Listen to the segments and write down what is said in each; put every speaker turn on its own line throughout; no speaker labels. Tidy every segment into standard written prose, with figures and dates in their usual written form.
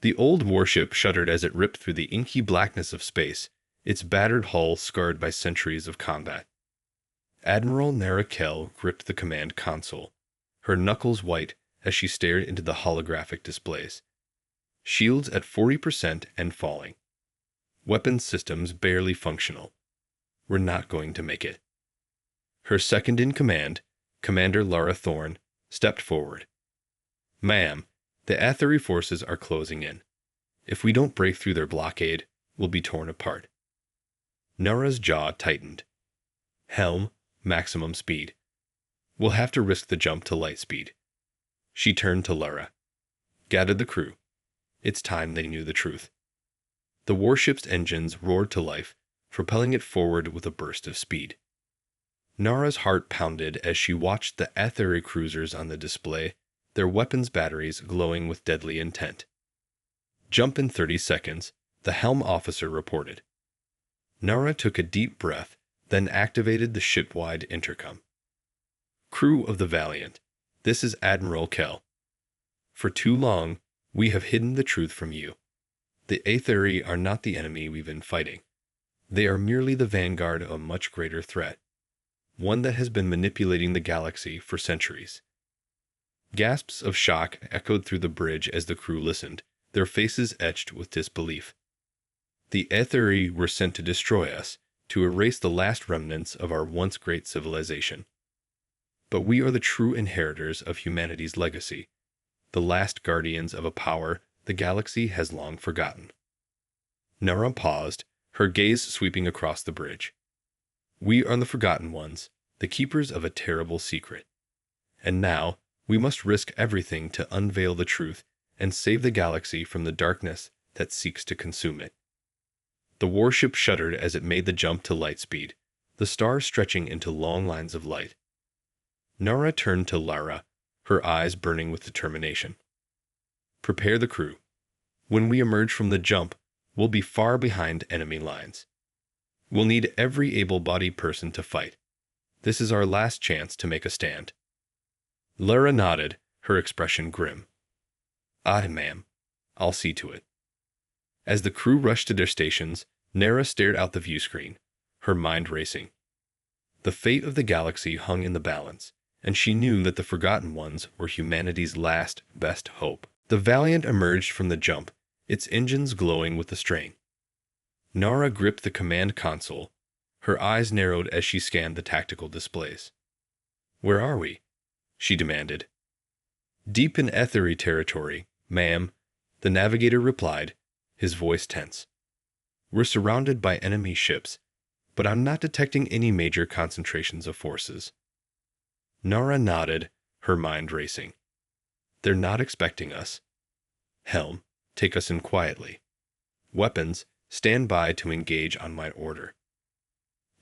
The old warship shuddered as it ripped through the inky blackness of space, its battered hull scarred by centuries of combat. Admiral Nara Kell gripped the command console, her knuckles white as she stared into the holographic displays. Shields at 40% and falling. Weapons systems barely functional. We're not going to make it. Her second-in-command, Commander Lara Thorne, stepped forward. "Ma'am, the Aetheri forces are closing in. If we don't break through their blockade, we'll be torn apart." Nara's jaw tightened. "Helm, maximum speed. We'll have to risk the jump to light speed." She turned to Lara. "Gather the crew. It's time they knew the truth." The warship's engines roared to life, propelling it forward with a burst of speed. Nara's heart pounded as she watched the Aetheri cruisers on the display, their weapons batteries glowing with deadly intent. "Jump in 30 seconds, the helm officer reported." Nara took a deep breath, then activated the ship-wide intercom. "Crew of the Valiant, this is Admiral Kell. For too long, we have hidden the truth from you. The Aetheri are not the enemy we've been fighting. They are merely the vanguard of a much greater threat, one that has been manipulating the galaxy for centuries." Gasps of shock echoed through the bridge as the crew listened, their faces etched with disbelief. The Aetheri were sent to destroy us, to erase the last remnants of our once great civilization. But we are the true inheritors of humanity's legacy, the last guardians of a power the galaxy has long forgotten. Nara paused, her gaze sweeping across the bridge. "We are the forgotten ones, the keepers of a terrible secret. And now, we must risk everything to unveil the truth and save the galaxy from the darkness that seeks to consume it." The warship shuddered as it made the jump to light speed, the stars stretching into long lines of light. Nara turned to Lara, her eyes burning with determination. "Prepare the crew. When we emerge from the jump, we'll be far behind enemy lines. We'll need every able-bodied person to fight. This is our last chance to make a stand." Lara nodded, her expression grim. "Aye, ma'am. I'll see to it." As the crew rushed to their stations, Nara stared out the viewscreen, her mind racing. The fate of the galaxy hung in the balance, and she knew that the Forgotten Ones were humanity's last, best hope. The Valiant emerged from the jump, its engines glowing with the strain. Nara gripped the command console, her eyes narrowed as she scanned the tactical displays. "Where are we?" she demanded. "Deep in Aetheri territory, ma'am," the navigator replied, his voice tense. "We're surrounded by enemy ships, but I'm not detecting any major concentrations of forces." Nara nodded, her mind racing. "They're not expecting us. Helm, take us in quietly. Weapons, stand by to engage on my order."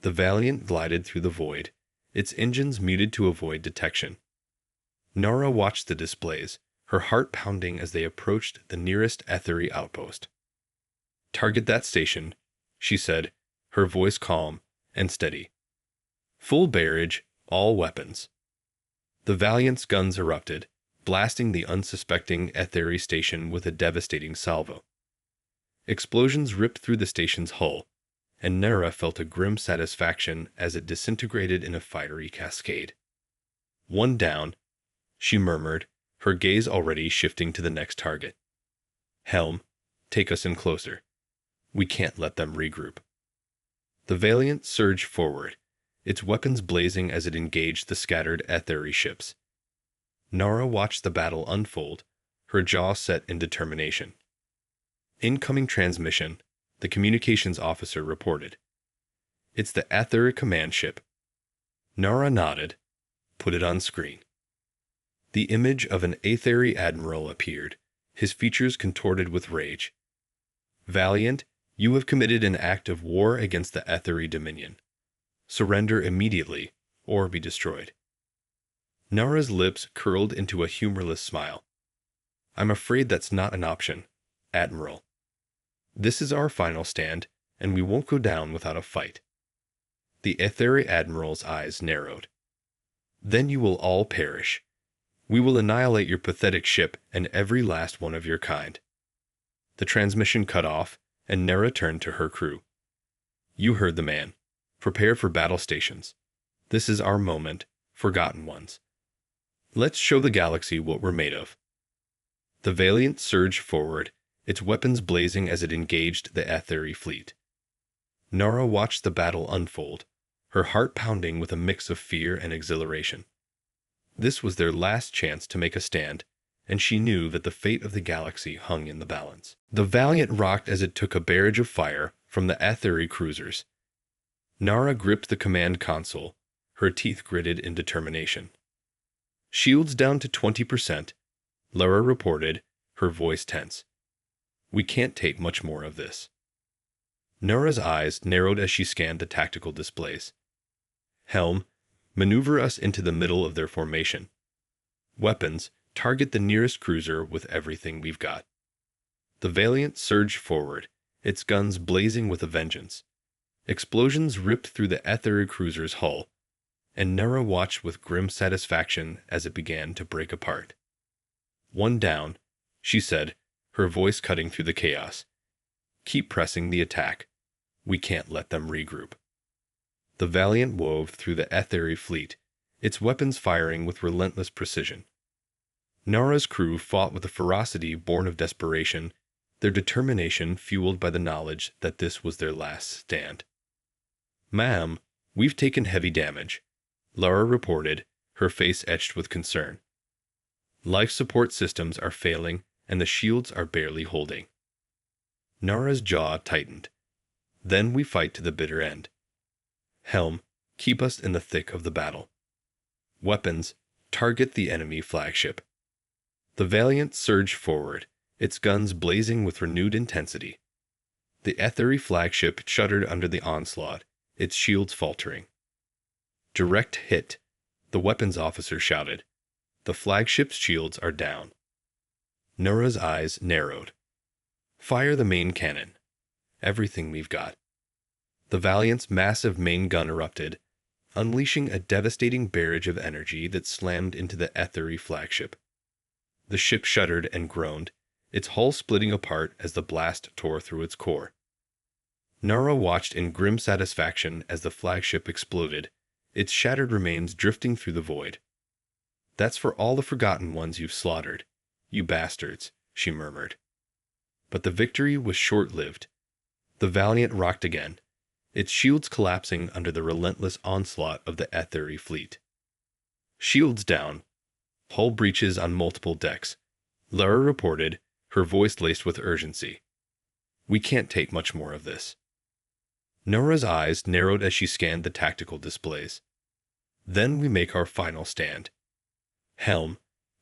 The Valiant glided through the void, its engines muted to avoid detection. Nara watched the displays, her heart pounding as they approached the nearest Aetheri outpost. "Target that station," she said, her voice calm and steady. "Full barrage, all weapons." The Valiant's guns erupted, blasting the unsuspecting Aetheri station with a devastating salvo. Explosions ripped through the station's hull, and Nara felt a grim satisfaction as it disintegrated in a fiery cascade. "One down," she murmured, her gaze already shifting to the next target. "Helm, take us in closer. We can't let them regroup." The Valiant surged forward, its weapons blazing as it engaged the scattered Aetheri ships. Nara watched the battle unfold, her jaw set in determination. "Incoming transmission," the communications officer reported. "It's the Aetheri command ship." Nara nodded. "Put it on screen." The image of an Aetheri admiral appeared, his features contorted with rage. "Valiant, you have committed an act of war against the Aetheri Dominion. Surrender immediately, or be destroyed." Nara's lips curled into a humorless smile. "I'm afraid that's not an option, Admiral. This is our final stand, and we won't go down without a fight." The Aetheri admiral's eyes narrowed. "Then you will all perish. We will annihilate your pathetic ship and every last one of your kind." The transmission cut off, and Nera turned to her crew. You heard the man. Prepare for battle stations. This is our moment, forgotten ones. Let's show the galaxy what we're made of. The Valiant surged forward, its weapons blazing as it engaged the Aetheri fleet. Nara watched the battle unfold, her heart pounding with a mix of fear and exhilaration. This was their last chance to make a stand, and she knew that the fate of the galaxy hung in the balance. The Valiant rocked as it took a barrage of fire from the Aetheri cruisers. Nara gripped the command console, her teeth gritted in determination. Shields down to 20%, Lara reported, her voice tense. We can't take much more of this. Nara's eyes narrowed as she scanned the tactical displays. Helm, maneuver us into the middle of their formation. Weapons, target the nearest cruiser with everything we've got. The Valiant surged forward, its guns blazing with a vengeance. Explosions ripped through the Aetheri cruiser's hull, and Nara watched with grim satisfaction as it began to break apart. One down, she said, her voice cutting through the chaos. Keep pressing the attack. We can't let them regroup. The Valiant wove through the Aetheri fleet, its weapons firing with relentless precision. Nara's crew fought with a ferocity born of desperation, their determination fueled by the knowledge that this was their last stand. Ma'am, we've taken heavy damage, Lara reported, her face etched with concern. Life support systems are failing, and the shields are barely holding. Nara's jaw tightened. Then we fight to the bitter end. Helm, keep us in the thick of the battle. Weapons, target the enemy flagship. The Valiant surged forward, its guns blazing with renewed intensity. The Aetheri flagship shuddered under the onslaught, its shields faltering. Direct hit, the weapons officer shouted. The flagship's shields are down. Nara's eyes narrowed. Fire the main cannon. Everything we've got. The Valiant's massive main gun erupted, unleashing a devastating barrage of energy that slammed into the Aetheri flagship. The ship shuddered and groaned, its hull splitting apart as the blast tore through its core. Nara watched in grim satisfaction as the flagship exploded, its shattered remains drifting through the void. That's for all the forgotten ones you've slaughtered, you bastards, she murmured. But the victory was short-lived. The Valiant rocked again, its shields collapsing under the relentless onslaught of the Aetheri fleet. Shields down. Hull breaches on multiple decks, Lara reported, her voice laced with urgency. We can't take much more of this. Nora's eyes narrowed as she scanned the tactical displays. Then we make our final stand. Helm,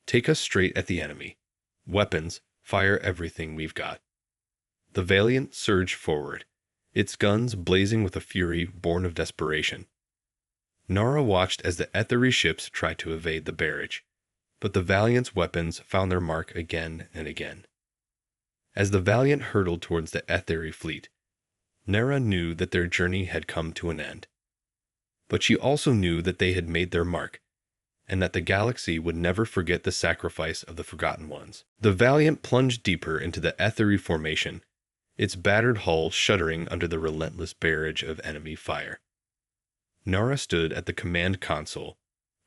take us straight at the enemy. Weapons, fire everything we've got. The Valiant surged forward, its guns blazing with a fury born of desperation. Nara watched as the Aetheri ships tried to evade the barrage, but the Valiant's weapons found their mark again and again. As the Valiant hurtled towards the Aetheri fleet, Nara knew that their journey had come to an end. But she also knew that they had made their mark, and that the galaxy would never forget the sacrifice of the Forgotten Ones. The Valiant plunged deeper into the Aetheri formation, its battered hull shuddering under the relentless barrage of enemy fire. Nara stood at the command console,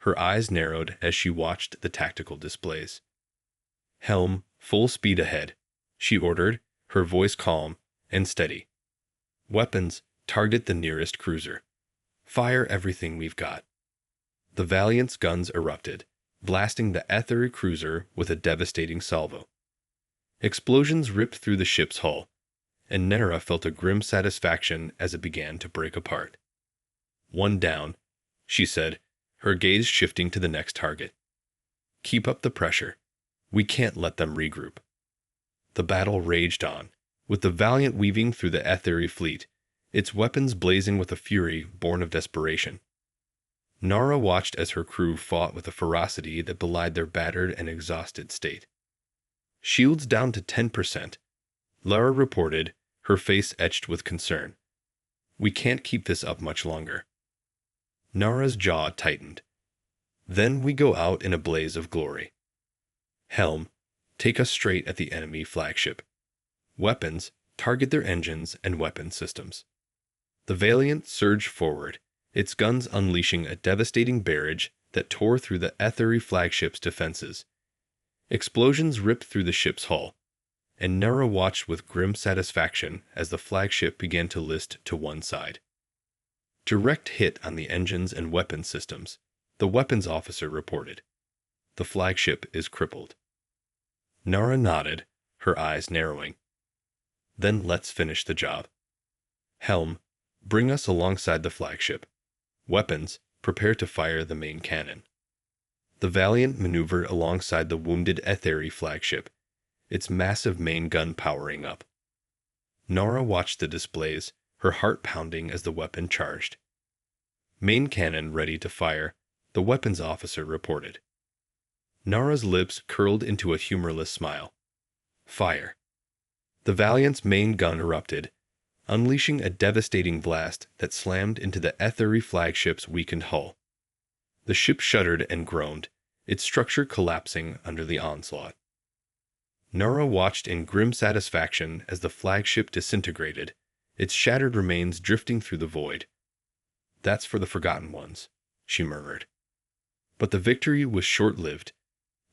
her eyes narrowed as she watched the tactical displays. Helm, full speed ahead, she ordered, her voice calm and steady. Weapons, target the nearest cruiser. Fire everything we've got. The Valiant's guns erupted, blasting the Aetheri cruiser with a devastating salvo. Explosions ripped through the ship's hull, and Nara felt a grim satisfaction as it began to break apart. One down, she said, her gaze shifting to the next target. Keep up the pressure. We can't let them regroup. The battle raged on, with the Valiant weaving through the Aetheri fleet, its weapons blazing with a fury born of desperation. Nara watched as her crew fought with a ferocity that belied their battered and exhausted state. Shields down to 10%, Lara reported, her face etched with concern. We can't keep this up much longer. Nara's jaw tightened. Then we go out in a blaze of glory. Helm, take us straight at the enemy flagship. Weapons, target their engines and weapon systems. The Valiant surged forward, its guns unleashing a devastating barrage that tore through the Ethery flagship's defenses. Explosions ripped through the ship's hull, and Nara watched with grim satisfaction as the flagship began to list to one side. Direct hit on the engines and weapon systems, the weapons officer reported. The flagship is crippled. Nara nodded, her eyes narrowing. Then let's finish the job. Helm, bring us alongside the flagship. Weapons, prepare to fire the main cannon. The Valiant maneuvered alongside the wounded Ethery flagship, its massive main gun powering up. Nara watched the displays, her heart pounding as the weapon charged. Main cannon ready to fire, the weapons officer reported. Nara's lips curled into a humorless smile. Fire. The Valiant's main gun erupted, unleashing a devastating blast that slammed into the Ethery flagship's weakened hull. The ship shuddered and groaned, its structure collapsing under the onslaught. Nara watched in grim satisfaction as the flagship disintegrated, its shattered remains drifting through the void. That's for the forgotten ones, she murmured. But the victory was short-lived.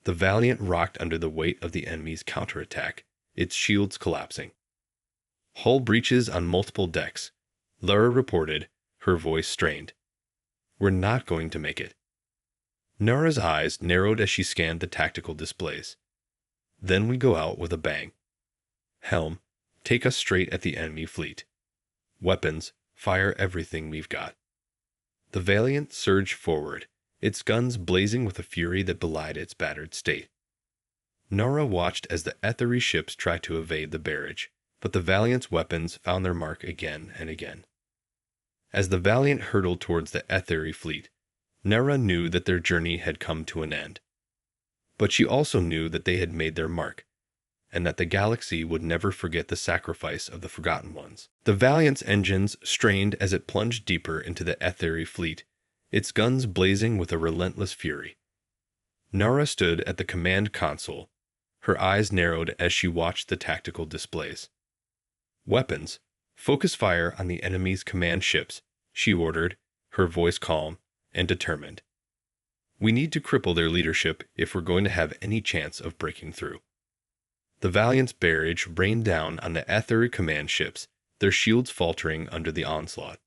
The Valiant rocked under the weight of the enemy's counterattack, its shields collapsing. Hull breaches on multiple decks, Lara reported, her voice strained. We're not going to make it. Nara's eyes narrowed as she scanned the tactical displays. Then we go out with a bang. Helm, take us straight at the enemy fleet. Weapons, fire everything we've got. The Valiant surged forward, its guns blazing with a fury that belied its battered state. Nara watched as the Ethery ships tried to evade the barrage, but the Valiant's weapons found their mark again and again. As the Valiant hurtled towards the Ethery fleet, Nara knew that their journey had come to an end. But she also knew that they had made their mark, and that the galaxy would never forget the sacrifice of the Forgotten Ones. The Valiant's engines strained as it plunged deeper into the Ethery fleet, its guns blazing with a relentless fury. Nara stood at the command console, her eyes narrowed as she watched the tactical displays. Weapons, focus fire on the enemy's command ships, she ordered, her voice calm and determined. We need to cripple their leadership if we're going to have any chance of breaking through. The Valiant's barrage rained down on the Ethery command ships, their shields faltering under the onslaught.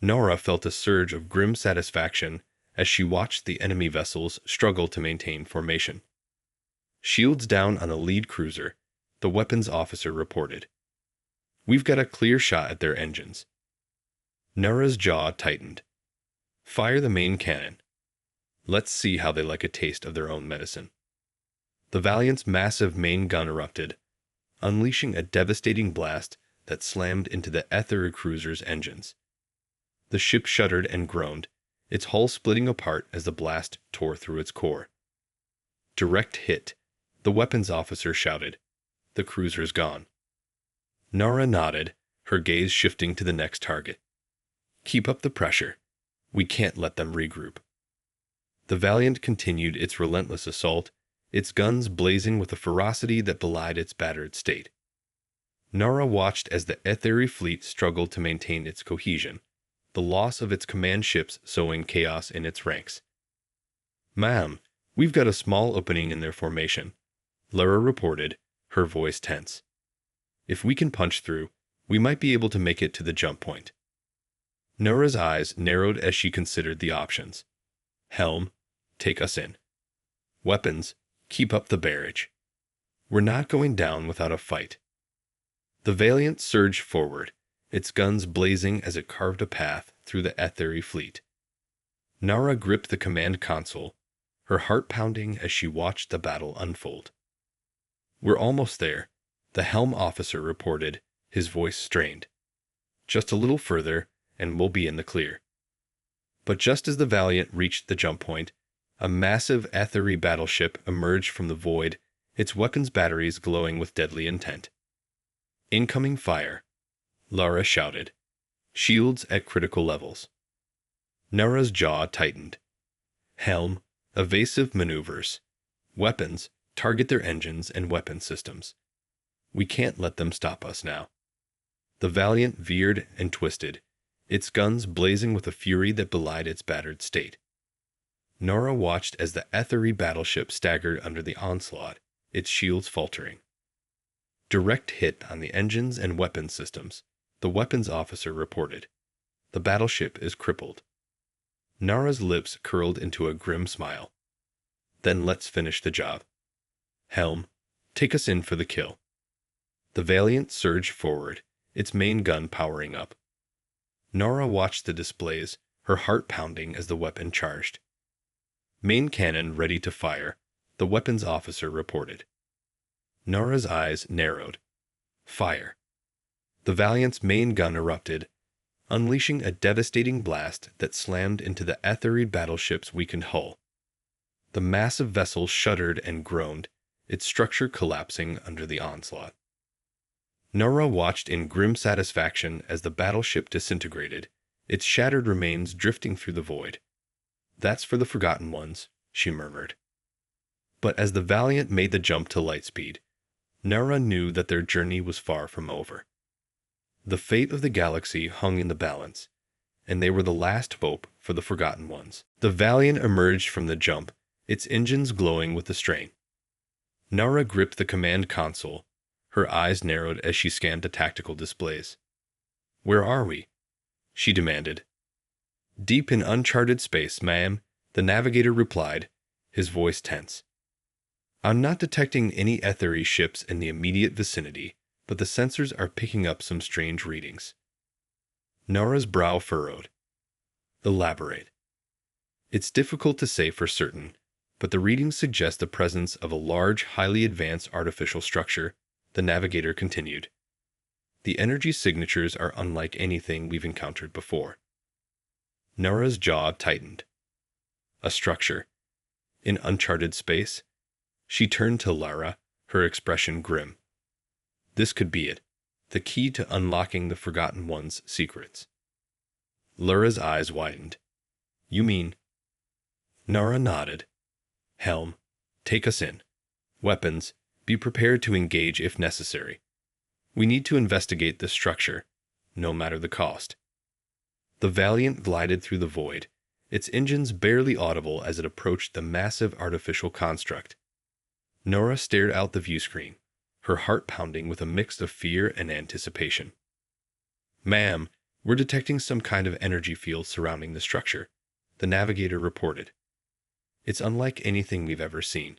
Nara felt a surge of grim satisfaction as she watched the enemy vessels struggle to maintain formation. Shields down on the lead cruiser, the weapons officer reported. We've got a clear shot at their engines. Nara's jaw tightened. Fire the main cannon. Let's see how they like a taste of their own medicine. The Valiant's massive main gun erupted, unleashing a devastating blast that slammed into the Ethery cruiser's engines. The ship shuddered and groaned, its hull splitting apart as the blast tore through its core. Direct hit, the weapons officer shouted. The cruiser's gone. Nara nodded, her gaze shifting to the next target. Keep up the pressure. We can't let them regroup. The Valiant continued its relentless assault, its guns blazing with a ferocity that belied its battered state. Nara watched as the Ethery fleet struggled to maintain its cohesion, the loss of its command ships sowing chaos in its ranks. Ma'am, we've got a small opening in their formation, Lara reported, her voice tense. If we can punch through, we might be able to make it to the jump point. Nara's eyes narrowed as she considered the options. Helm, take us in. Weapons, keep up the barrage. We're not going down without a fight. The Valiant surged forward, its guns blazing as it carved a path through the Ethery fleet. Nara gripped the command console, her heart pounding as she watched the battle unfold. We're almost there, the helm officer reported, his voice strained. Just a little further, and we'll be in the clear. But just as the Valiant reached the jump point, a massive Ethery battleship emerged from the void, its weapons batteries glowing with deadly intent. Incoming fire, Lara shouted. Shields at critical levels. Nara's jaw tightened. Helm, evasive maneuvers. Weapons, target their engines and weapon systems. We can't let them stop us now. The Valiant veered and twisted, its guns blazing with a fury that belied its battered state. Nora watched as the ethery battleship staggered under the onslaught, its shields faltering. Direct hit on the engines and weapons systems, the weapons officer reported. The battleship is crippled. Nara's lips curled into a grim smile. Then let's finish the job. Helm, take us in for the kill. The Valiant surged forward, its main gun powering up. Nora watched the displays, her heart pounding as the weapon charged. Main cannon ready to fire, the weapons officer reported. Nora's eyes narrowed. Fire. The Valiant's main gun erupted, unleashing a devastating blast that slammed into the ethery battleship's weakened hull. The massive vessel shuddered and groaned, its structure collapsing under the onslaught. Nora watched in grim satisfaction as the battleship disintegrated, its shattered remains drifting through the void. That's for the Forgotten Ones, she murmured. But as the Valiant made the jump to lightspeed, Nora knew that their journey was far from over. The fate of the galaxy hung in the balance, and they were the last hope for the Forgotten Ones. The Valiant emerged from the jump, its engines glowing with the strain. Nora gripped the command console, her eyes narrowed as she scanned the tactical displays. Where are we? She demanded. Deep in uncharted space, ma'am, the navigator replied, his voice tense. I'm not detecting any ethery ships in the immediate vicinity, but the sensors are picking up some strange readings. Nora's brow furrowed. Elaborate. It's difficult to say for certain, but the readings suggest the presence of a large, highly advanced artificial structure, the navigator continued. The energy signatures are unlike anything we've encountered before. Nora's jaw tightened. A structure. In uncharted space? She turned to Lara, her expression grim. This could be it, the key to unlocking the Forgotten One's secrets. Lara's eyes widened. You mean? Nora nodded. Helm, take us in. Weapons, be prepared to engage if necessary. We need to investigate this structure, no matter the cost. The Valiant glided through the void, its engines barely audible as it approached the massive artificial construct. Nora stared out the viewscreen, her heart pounding with a mix of fear and anticipation. Ma'am, we're detecting some kind of energy field surrounding the structure, the navigator reported. It's unlike anything we've ever seen.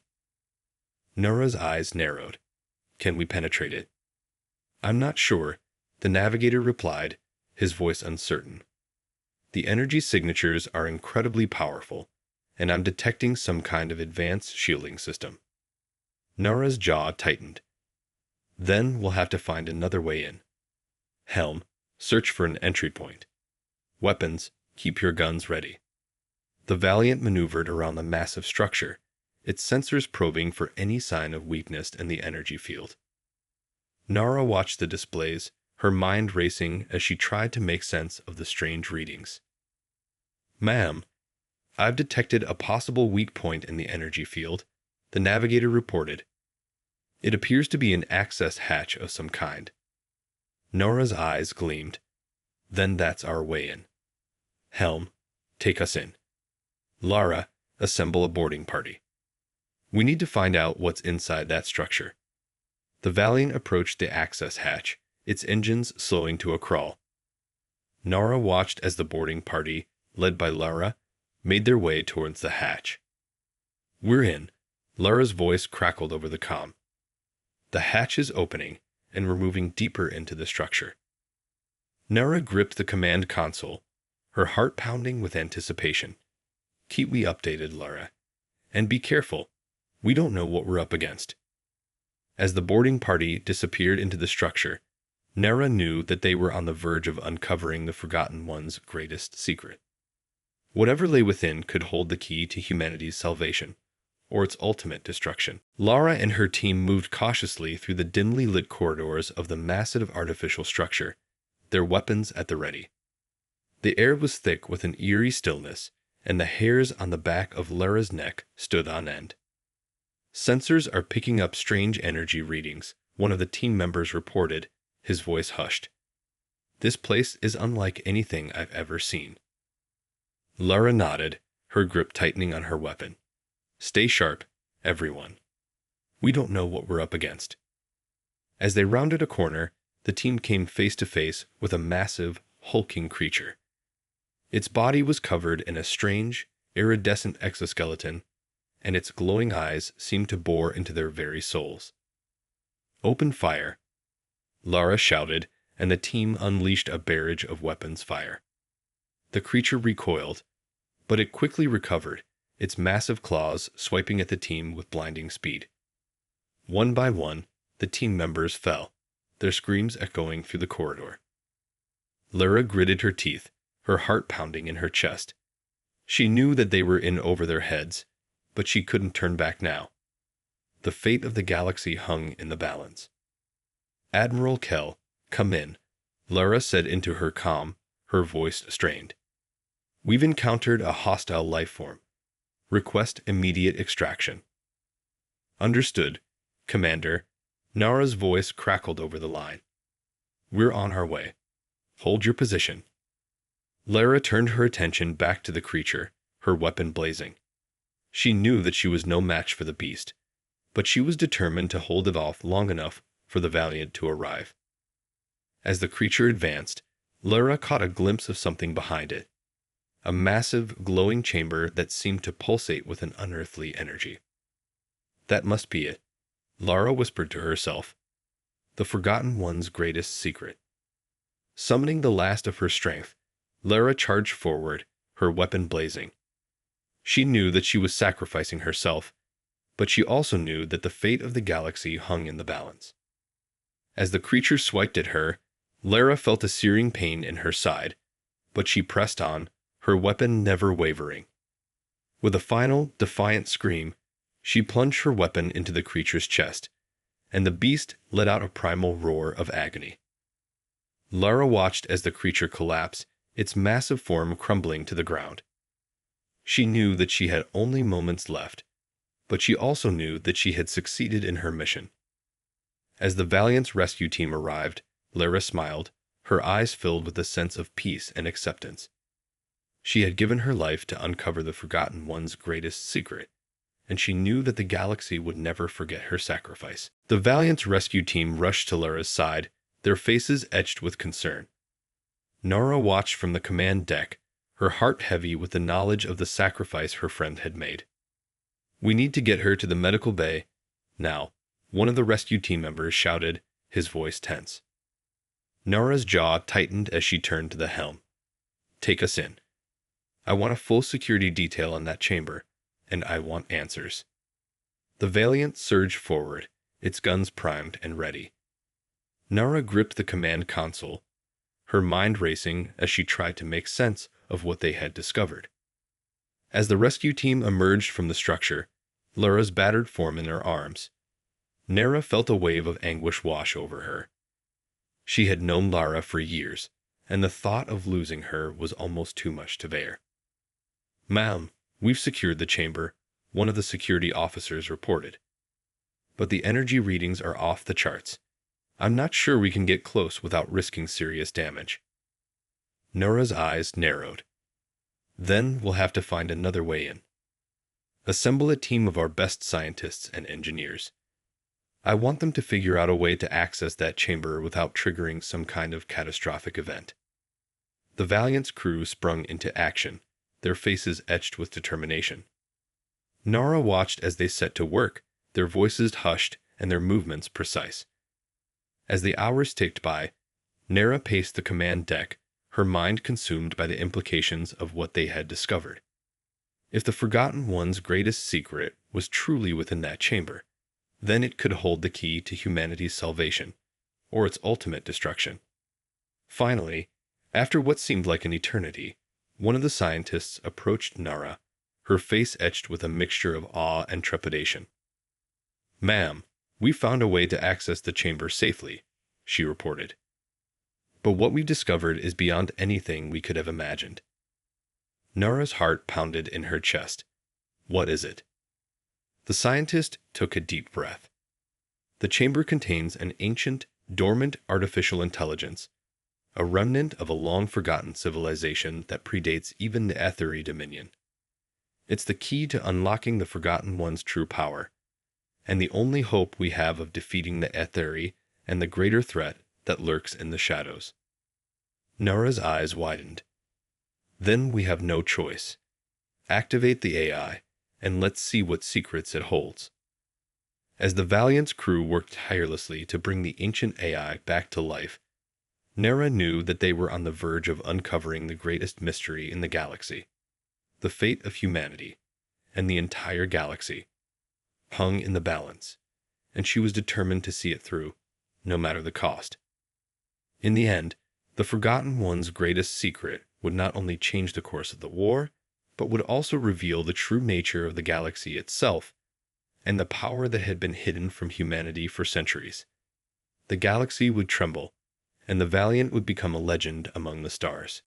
Nora's eyes narrowed. Can we penetrate it? I'm not sure, the navigator replied, his voice uncertain. The energy signatures are incredibly powerful, and I'm detecting some kind of advanced shielding system. Nora's jaw tightened. Then we'll have to find another way in. Helm, search for an entry point. Weapons, keep your guns ready. The Valiant maneuvered around the massive structure, its sensors probing for any sign of weakness in the energy field. Nora watched the displays, her mind racing as she tried to make sense of the strange readings. Ma'am, I've detected a possible weak point in the energy field, the navigator reported. It appears to be an access hatch of some kind. Nora's eyes gleamed. Then that's our way in. Helm, take us in. Lara, assemble a boarding party. We need to find out what's inside that structure. The Valiant approached the access hatch, its engines slowing to a crawl. Nora watched as the boarding party, led by Lara, made their way towards the hatch. We're in. Lara's voice crackled over the comm. The hatch is opening, and we're moving deeper into the structure. Nora gripped the command console, her heart pounding with anticipation. Keep me updated, Lara. And be careful. We don't know what we're up against. As the boarding party disappeared into the structure, Nora knew that they were on the verge of uncovering the Forgotten One's greatest secret. Whatever lay within could hold the key to humanity's salvation, or its ultimate destruction. Lara and her team moved cautiously through the dimly lit corridors of the massive artificial structure, their weapons at the ready. The air was thick with an eerie stillness, and the hairs on the back of Lara's neck stood on end. Sensors are picking up strange energy readings, one of the team members reported, his voice hushed. "This place is unlike anything I've ever seen." Lara nodded, her grip tightening on her weapon. "Stay sharp, everyone. We don't know what we're up against." As they rounded a corner, the team came face to face with a massive, hulking creature. Its body was covered in a strange, iridescent exoskeleton, and its glowing eyes seemed to bore into their very souls. "Open fire!" Lara shouted, and the team unleashed a barrage of weapons fire. The creature recoiled, but it quickly recovered, its massive claws swiping at the team with blinding speed. One by one, the team members fell, their screams echoing through the corridor. Lara gritted her teeth, her heart pounding in her chest. She knew that they were in over their heads, but she couldn't turn back now. The fate of the galaxy hung in the balance. "Admiral Kell, come in," Lara said into her comm, her voice strained. "We've encountered a hostile life form. Request immediate extraction." "Understood, Commander." Nara's voice crackled over the line. "We're on our way. Hold your position." Lara turned her attention back to the creature, her weapon blazing. She knew that she was no match for the beast, but she was determined to hold it off long enough for the Valiant to arrive. As the creature advanced, Lara caught a glimpse of something behind it, a massive, glowing chamber that seemed to pulsate with an unearthly energy. "That must be it," Lara whispered to herself. "The Forgotten One's greatest secret." Summoning the last of her strength, Lara charged forward, her weapon blazing. She knew that she was sacrificing herself, but she also knew that the fate of the galaxy hung in the balance. As the creature swiped at her, Lara felt a searing pain in her side, but she pressed on, her weapon never wavering. With a final, defiant scream, she plunged her weapon into the creature's chest, and the beast let out a primal roar of agony. Lara watched as the creature collapsed, its massive form crumbling to the ground. She knew that she had only moments left, but she also knew that she had succeeded in her mission. As the Valiant's rescue team arrived, Lara smiled, her eyes filled with a sense of peace and acceptance. She had given her life to uncover the Forgotten One's greatest secret, and she knew that the galaxy would never forget her sacrifice. The Valiant's rescue team rushed to Lara's side, their faces etched with concern. Nara watched from the command deck, her heart heavy with the knowledge of the sacrifice her friend had made. "We need to get her to the medical bay now," one of the rescue team members shouted, his voice tense. Nara's jaw tightened as she turned to the helm. "Take us in. I want a full security detail on that chamber, and I want answers." The Valiant surged forward, its guns primed and ready. Nara gripped the command console, her mind racing as she tried to make sense of what they had discovered. As the rescue team emerged from the structure, Lara's battered form in her arms, Nara felt a wave of anguish wash over her. She had known Lara for years, and the thought of losing her was almost too much to bear. "Ma'am, we've secured the chamber," one of the security officers reported. "But the energy readings are off the charts. I'm not sure we can get close without risking serious damage." Nora's eyes narrowed. "Then we'll have to find another way in. Assemble a team of our best scientists and engineers. I want them to figure out a way to access that chamber without triggering some kind of catastrophic event." The Valiant's crew sprung into action, their faces etched with determination. Nara watched as they set to work, their voices hushed and their movements precise. As the hours ticked by, Nara paced the command deck, her mind consumed by the implications of what they had discovered. If the Forgotten One's greatest secret was truly within that chamber, then it could hold the key to humanity's salvation, or its ultimate destruction. Finally, after what seemed like an eternity, one of the scientists approached Nara, her face etched with a mixture of awe and trepidation. "Ma'am, we found a way to access the chamber safely," she reported. "But what we've discovered is beyond anything we could have imagined." Nara's heart pounded in her chest. "What is it?" The scientist took a deep breath. The chamber contains an ancient, dormant artificial intelligence, a remnant of a long-forgotten civilization that predates even the Aetheri Dominion. It's the key to unlocking the Forgotten One's true power, and the only hope we have of defeating the Aetheri and the greater threat that lurks in the shadows. Nara's eyes widened. Then we have no choice. Activate the AI, and let's see what secrets it holds. As the Valiant's crew worked tirelessly to bring the ancient AI back to life, Nara knew that they were on the verge of uncovering the greatest mystery in the galaxy. The fate of humanity, and the entire galaxy, hung in the balance, and she was determined to see it through, no matter the cost. In the end, the Forgotten One's greatest secret would not only change the course of the war, but would also reveal the true nature of the galaxy itself, and the power that had been hidden from humanity for centuries. The galaxy would tremble, and the Valiant would become a legend among the stars.